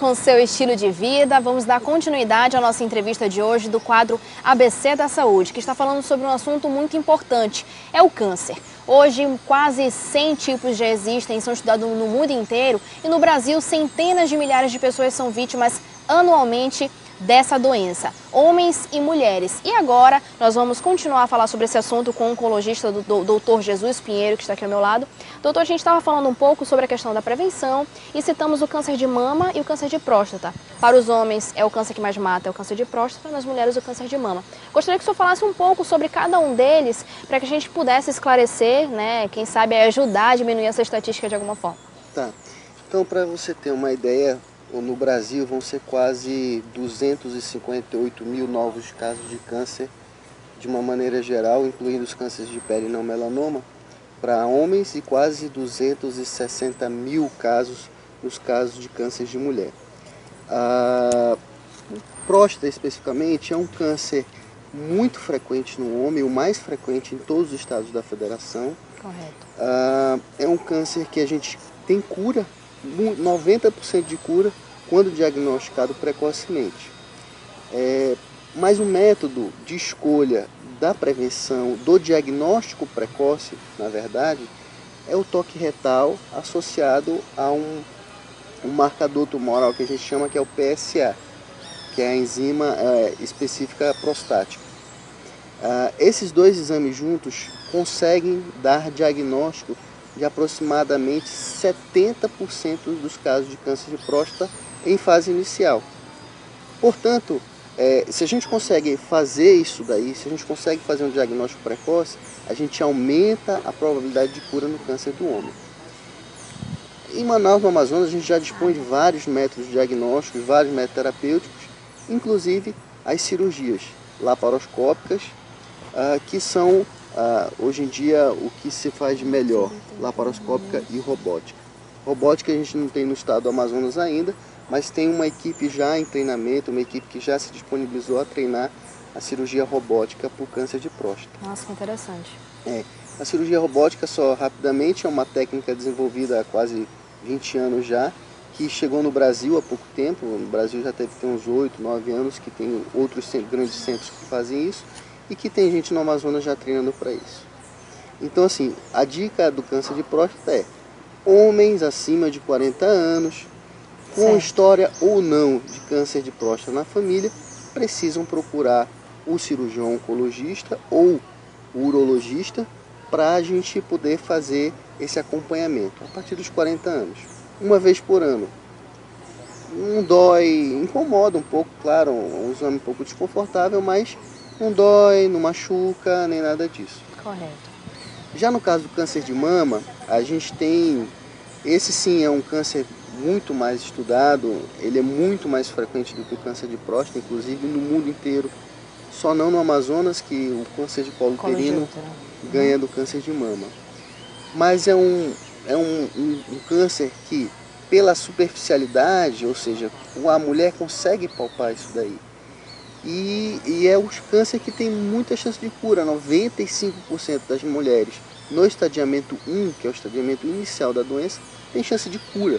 com seu estilo de vida. Vamos dar continuidade à nossa entrevista de hoje do quadro ABC da Saúde, que está falando sobre um assunto muito importante, é o câncer. Hoje, quase 100 tipos já existem, são estudados no mundo inteiro e no Brasil, centenas de milhares de pessoas são vítimas anualmente dessa doença, homens e mulheres. E agora nós vamos continuar a falar sobre esse assunto com o oncologista do Dr. Jesus Pinheiro, que está aqui ao meu lado. Doutor, a gente estava falando um pouco sobre a questão da prevenção e citamos o câncer de mama e o câncer de próstata. Para os homens é o câncer que mais mata, é o câncer de próstata, nas mulheres o câncer de mama. Gostaria que o senhor falasse um pouco sobre cada um deles, para que a gente pudesse esclarecer, né, quem sabe ajudar a diminuir essa estatística de alguma forma. Tá, então para você ter uma ideia, no Brasil vão ser quase 258 mil novos casos de câncer, de uma maneira geral, incluindo os cânceres de pele e não melanoma, para homens, e quase 260 mil casos nos casos de câncer de mulher. A próstata, especificamente, é um câncer muito frequente no homem, o mais frequente em todos os estados da federação. Correto. É um câncer que a gente tem cura, 90% de cura, quando diagnosticado precocemente. Mas o método de escolha da prevenção, do diagnóstico precoce, na verdade, é o toque retal associado a um marcador tumoral que a gente chama, que é o PSA, que é a enzima específica prostática. Esses dois exames juntos conseguem dar diagnóstico de aproximadamente 70% dos casos de câncer de próstata em fase inicial. Portanto, se a gente consegue fazer isso daí, se a gente consegue fazer um diagnóstico precoce, a gente aumenta a probabilidade de cura no câncer do homem. Em Manaus, no Amazonas, a gente já dispõe de vários métodos diagnósticos, vários métodos terapêuticos, inclusive as cirurgias laparoscópicas, que são, hoje em dia, o que se faz de melhor, laparoscópica e robótica. Robótica a gente não tem no estado do Amazonas ainda, mas tem uma equipe já em treinamento, uma equipe que já se disponibilizou a treinar a cirurgia robótica por câncer de próstata. Nossa, que interessante. A cirurgia robótica, só rapidamente, é uma técnica desenvolvida há quase 20 anos já, que chegou no Brasil há pouco tempo. No Brasil já deve ter uns 8, 9 anos, que tem outros grandes centros que fazem isso, e que tem gente no Amazonas já treinando para isso. Então, assim, a dica do câncer de próstata é: homens acima de 40 anos, com história ou não de câncer de próstata na família, precisam procurar o cirurgião oncologista ou o urologista para a gente poder fazer esse acompanhamento a partir dos 40 anos, uma vez por ano. Não dói, incomoda um pouco, claro, um exame um pouco desconfortável, mas não dói, não machuca, nem nada disso. Correto. Já no caso do câncer de mama, a gente tem, esse sim é um câncer muito mais estudado, ele é muito mais frequente do que o câncer de próstata, inclusive no mundo inteiro. Só não no Amazonas, que o câncer de colo uterino ganha do câncer de mama. Mas é um câncer que, pela superficialidade, ou seja, a mulher consegue palpar isso daí. E é um câncer que tem muita chance de cura. 95% das mulheres no estadiamento 1, que é o estadiamento inicial da doença, tem chance de cura.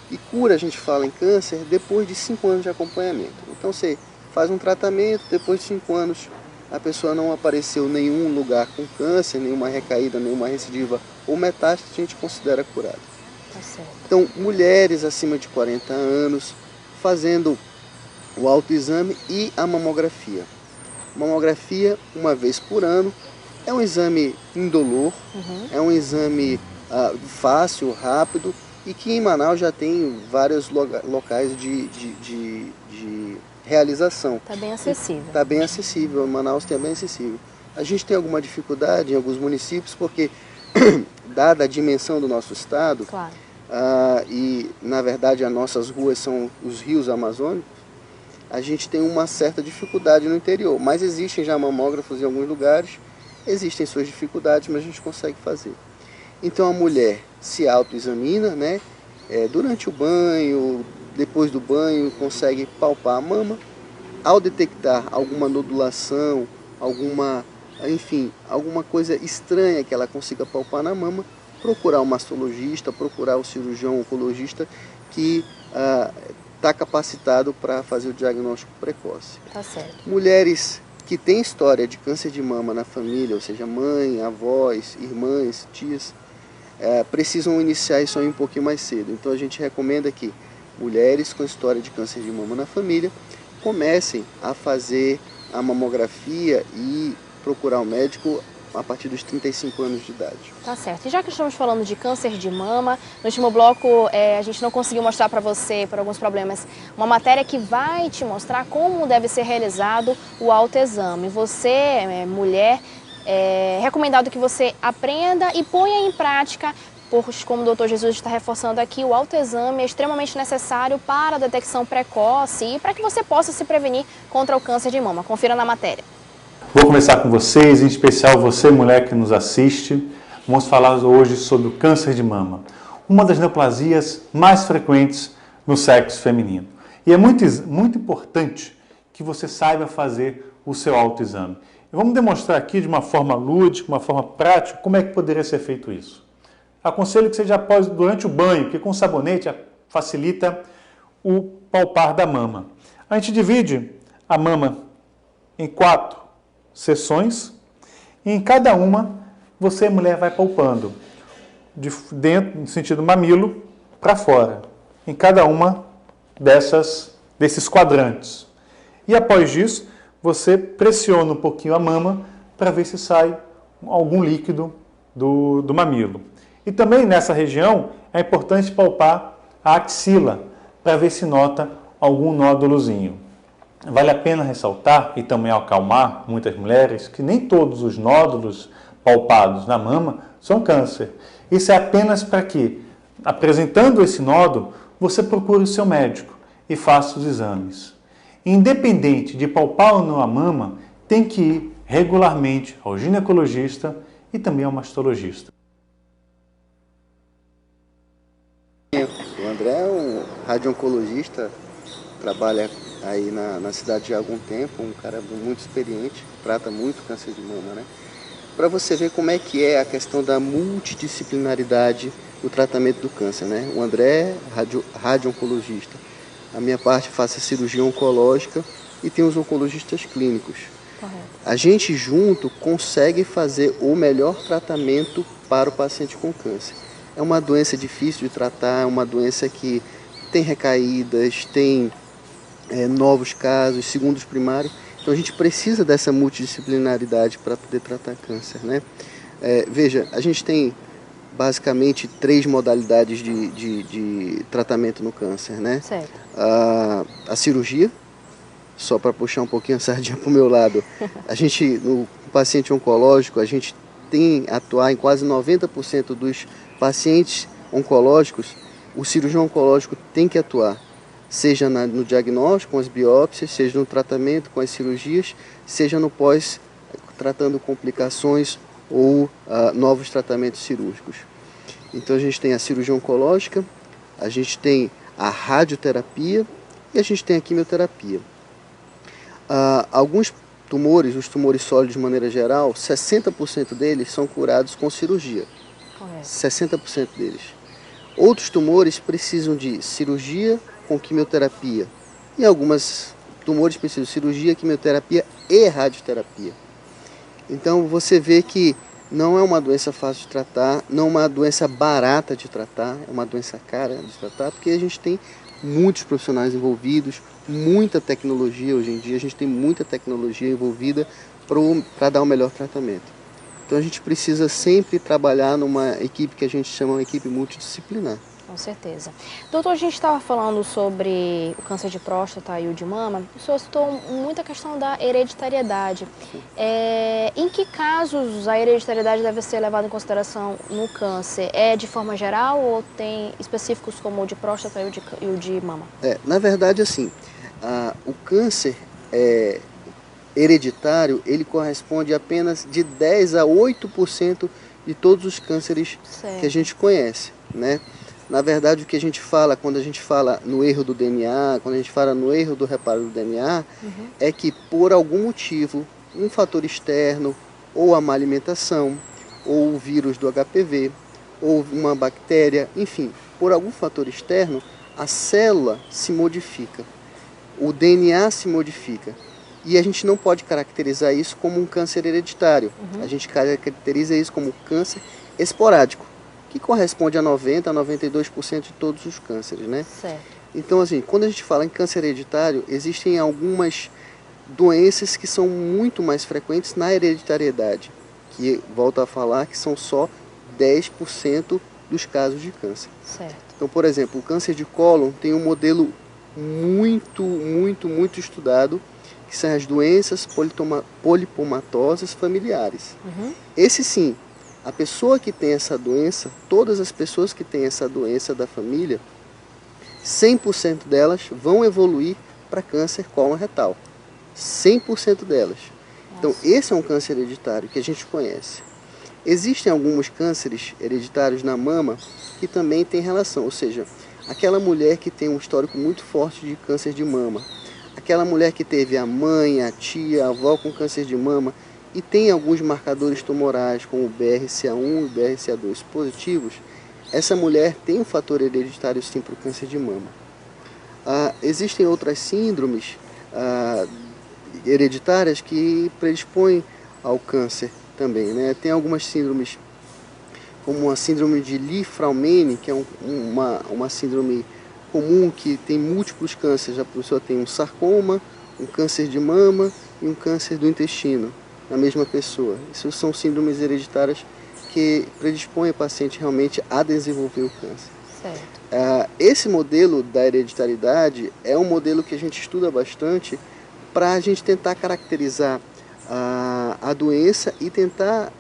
E cura, a gente fala em câncer, depois de 5 anos de acompanhamento. Então você faz um tratamento, depois de 5 anos a pessoa não apareceu em nenhum lugar com câncer, nenhuma recaída, nenhuma recidiva ou metástase, a gente considera curado. Tá certo. Então, mulheres acima de 40 anos fazendo o autoexame e a mamografia. Mamografia, uma vez por ano, é um exame indolor, é um exame fácil, rápido, e que em Manaus já tem vários locais de realização. Está bem acessível. Está bem acessível, Manaus é bem acessível. A gente tem alguma dificuldade em alguns municípios, porque, dada a dimensão do nosso estado, claro. E na verdade as nossas ruas são os rios amazônicos, a gente tem uma certa dificuldade no interior, mas existem já mamógrafos em alguns lugares, existem suas dificuldades, mas a gente consegue fazer. Então a mulher se autoexamina, né? Durante o banho, depois do banho, consegue palpar a mama. Ao detectar alguma nodulação, alguma coisa estranha que ela consiga palpar na mama, procurar o mastologista, procurar o cirurgião oncologista que está capacitado para fazer o diagnóstico precoce. Tá certo. Mulheres que têm história de câncer de mama na família, ou seja, mãe, avós, irmãs, tias, precisam iniciar isso aí um pouquinho mais cedo. Então a gente recomenda que mulheres com história de câncer de mama na família comecem a fazer a mamografia e procurar um médico a partir dos 35 anos de idade. Tá certo. E já que estamos falando de câncer de mama, no último bloco a gente não conseguiu mostrar para você, por alguns problemas, uma matéria que vai te mostrar como deve ser realizado o autoexame. Você, mulher, é recomendado que você aprenda e ponha em prática, pois, como o doutor Jesus está reforçando aqui, o autoexame é extremamente necessário para a detecção precoce e para que você possa se prevenir contra o câncer de mama. Confira na matéria. Vou começar com vocês, em especial você, mulher que nos assiste. Vamos falar hoje sobre o câncer de mama, uma das neoplasias mais frequentes no sexo feminino. E é muito importante que você saiba fazer o seu autoexame. E vamos demonstrar aqui de uma forma lúdica, uma forma prática, como é que poderia ser feito isso. Aconselho que seja após, durante o banho, porque com sabonete facilita o palpar da mama. A gente divide a mama em 4 sessões e em cada uma você, mulher, vai palpando de dentro, no sentido mamilo, para fora, em cada uma desses quadrantes. E após isso, você pressiona um pouquinho a mama para ver se sai algum líquido do mamilo. E também nessa região é importante palpar a axila para ver se nota algum nódulozinho. Vale a pena ressaltar e também acalmar muitas mulheres que nem todos os nódulos palpados na mama são câncer. Isso é apenas para que, apresentando esse nódulo, você procure o seu médico e faça os exames. Independente de palpar ou não a mama, tem que ir regularmente ao ginecologista e também ao mastologista. O André é um radio-oncologista, trabalha aí na cidade há algum tempo, um cara muito experiente, trata muito câncer de mama, né? Para você ver como é que é a questão da multidisciplinaridade no tratamento do câncer, né? O André é radio-oncologista, a minha parte faço a cirurgia oncológica e tem os oncologistas clínicos. Correto. A gente junto consegue fazer o melhor tratamento para o paciente com câncer. É uma doença difícil de tratar, é uma doença que tem recaídas, tem novos casos, segundos primários. Então a gente precisa dessa multidisciplinaridade para poder tratar câncer, né? Veja, a gente tem basicamente 3 modalidades de tratamento no câncer, né? Certo. A cirurgia, só para puxar um pouquinho a sardinha para o meu lado, no paciente oncológico, a gente tem a atuar em quase 90% dos pacientes oncológicos, o cirurgião oncológico tem que atuar, seja no diagnóstico com as biópsias, seja no tratamento com as cirurgias, seja no pós, tratando complicações ou novos tratamentos cirúrgicos. Então a gente tem a cirurgia oncológica, a gente tem a radioterapia e a gente tem a quimioterapia. Alguns tumores, os tumores sólidos de maneira geral, 60% deles são curados com cirurgia. Correto. 60% deles. Outros tumores precisam de cirurgia com quimioterapia. E alguns tumores precisam de cirurgia, quimioterapia e radioterapia. Então você vê que não é uma doença fácil de tratar, não é uma doença barata de tratar, é uma doença cara de tratar, porque a gente tem muitos profissionais envolvidos, muita tecnologia hoje em dia, a gente tem muita tecnologia envolvida para dar o melhor tratamento. Então a gente precisa sempre trabalhar numa equipe que a gente chama de equipe multidisciplinar. Com certeza. Doutor, a gente estava falando sobre o câncer de próstata e o de mama. O senhor citou muita questão da hereditariedade. Em que casos a hereditariedade deve ser levada em consideração no câncer? É de forma geral ou tem específicos como o de próstata e o de mama? Na verdade, assim, o câncer hereditário, ele corresponde apenas de 10 a 8% de todos os cânceres que a gente conhece, né? Na verdade, o que a gente fala, quando a gente fala no erro do DNA, quando a gente fala no erro do reparo do DNA, é que por algum motivo, um fator externo, ou a má alimentação, ou o vírus do HPV, ou uma bactéria, enfim, por algum fator externo, a célula se modifica, o DNA se modifica. E a gente não pode caracterizar isso como um câncer hereditário. A gente caracteriza isso como câncer esporádico, que corresponde a 90% a 92% de todos os cânceres, né? Certo. Então, assim, quando a gente fala em câncer hereditário, existem algumas doenças que são muito mais frequentes na hereditariedade, que, volto a falar, que são só 10% dos casos de câncer. Certo. Então, por exemplo, o câncer de cólon tem um modelo muito estudado, que são as doenças polipomatosas familiares. Esse sim, a pessoa que tem essa doença, todas as pessoas que têm essa doença da família, 100% delas vão evoluir para câncer cólon-retal. 100% delas. Então, esse é um câncer hereditário que a gente conhece. Existem alguns cânceres hereditários na mama que também têm relação, ou seja, aquela mulher que tem um histórico muito forte de câncer de mama, aquela mulher que teve a mãe, a tia, a avó com câncer de mama e tem alguns marcadores tumorais como o BRCA1 e BRCA2 positivos, essa mulher tem um fator hereditário sim para o câncer de mama. Existem outras síndromes hereditárias que predispõem ao câncer também, né? Tem algumas síndromes, como a síndrome de Li-Fraumeni, que é uma síndrome comum que tem múltiplos cânceres. A pessoa tem um sarcoma, um câncer de mama e um câncer do intestino na mesma pessoa. Isso são síndromes hereditárias que predispõem o paciente realmente a desenvolver o câncer. Certo. Esse modelo da hereditariedade é um modelo que a gente estuda bastante para a gente tentar caracterizar a doença e tentar,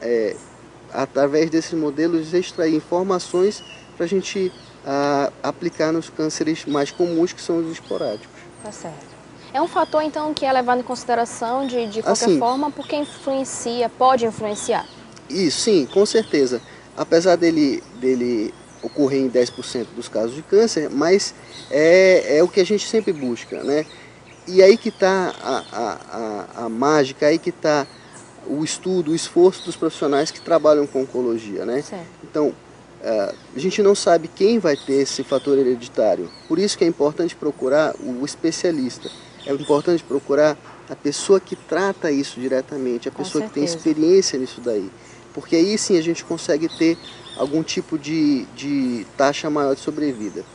através desses modelos, extrair informações para a gente aplicar nos cânceres mais comuns, que são os esporádicos. Tá certo. É um fator, então, que é levado em consideração de qualquer assim, forma, porque influencia, pode influenciar? Isso, sim, com certeza. Apesar dele ocorrer em 10% dos casos de câncer, mas é o que a gente sempre busca, né? E aí que está a mágica, aí que está o estudo, o esforço dos profissionais que trabalham com oncologia, né? Certo. Então, a gente não sabe quem vai ter esse fator hereditário. Por isso que é importante procurar o especialista. É importante procurar a pessoa que trata isso diretamente, a pessoa que tem experiência nisso daí. Porque aí sim a gente consegue ter algum tipo de taxa maior de sobrevida.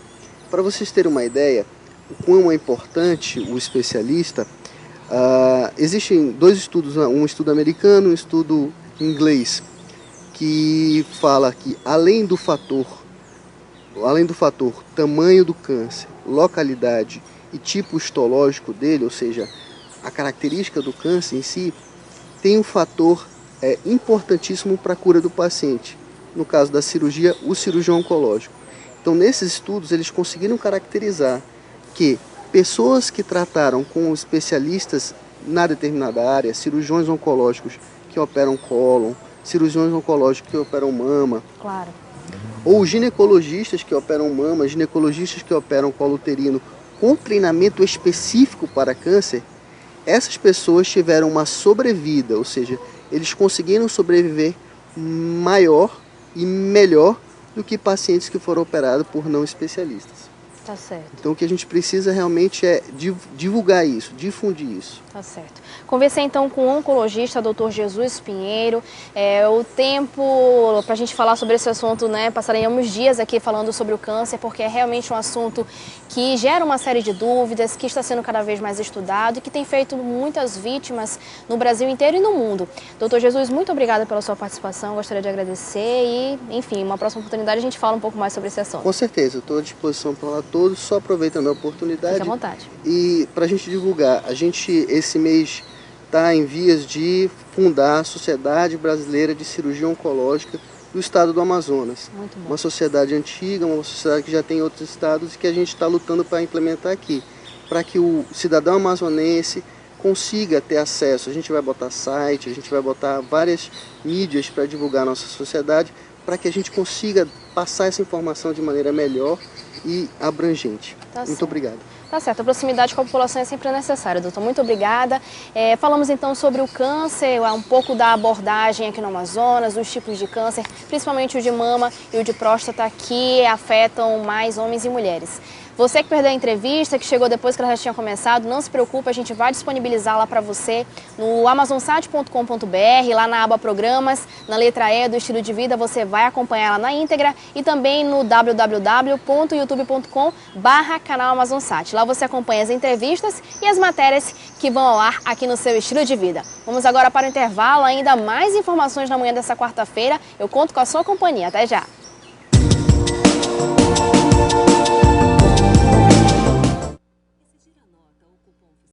Para vocês terem uma ideia, o quão é importante o especialista, existem dois estudos, um estudo americano e um estudo inglês, que fala que além do fator tamanho do câncer, localidade e tipo histológico dele, ou seja, a característica do câncer em si, tem um fator importantíssimo para a cura do paciente. No caso da cirurgia, o cirurgião oncológico. Então, nesses estudos, eles conseguiram caracterizar que pessoas que trataram com especialistas na determinada área, cirurgiões oncológicos que operam cólon, cirurgiões oncológicos que operam mama, claro, ou ginecologistas que operam mama, ginecologistas que operam colo uterino, com treinamento específico para câncer, essas pessoas tiveram uma sobrevida, ou seja, eles conseguiram sobreviver maior e melhor do que pacientes que foram operados por não especialistas. Tá certo. Então o que a gente precisa realmente é divulgar isso, difundir isso. Tá certo. Conversei então com o oncologista, Dr. Jesus Pinheiro. O tempo para a gente falar sobre esse assunto, né? Passaremos dias aqui falando sobre o câncer, porque é realmente um assunto que gera uma série de dúvidas, que está sendo cada vez mais estudado e que tem feito muitas vítimas no Brasil inteiro e no mundo. Dr. Jesus, muito obrigada pela sua participação. Gostaria de agradecer e, enfim, uma próxima oportunidade a gente fala um pouco mais sobre esse assunto. Com certeza, estou à disposição para falar todos, só aproveitando a oportunidade. Fique à vontade. E para a gente divulgar, a gente esse mês está em vias de fundar a Sociedade Brasileira de Cirurgia Oncológica do Estado do Amazonas. Muito bom. Uma sociedade antiga, uma sociedade que já tem em outros estados e que a gente está lutando para implementar aqui, para que o cidadão amazonense consiga ter acesso. A gente vai botar site, a gente vai botar várias mídias para divulgar a nossa sociedade, para que a gente consiga passar essa informação de maneira melhor e abrangente. Muito obrigado. Tá certo, a proximidade com a população é sempre necessária, doutor. Muito obrigada. Falamos então sobre o câncer, um pouco da abordagem aqui no Amazonas, os tipos de câncer, principalmente o de mama e o de próstata, que afetam mais homens e mulheres. Você que perdeu a entrevista, que chegou depois que ela já tinha começado, não se preocupe, a gente vai disponibilizá-la para você no amazonsat.com.br, lá na aba Programas, na letra E do Estilo de Vida, você vai acompanhar ela na íntegra e também no www.youtube.com/canal Amazonsat. Lá você acompanha as entrevistas e as matérias que vão ao ar aqui no seu Estilo de Vida. Vamos agora para o intervalo, ainda mais informações na manhã dessa quarta-feira. Eu conto com a sua companhia. Até já!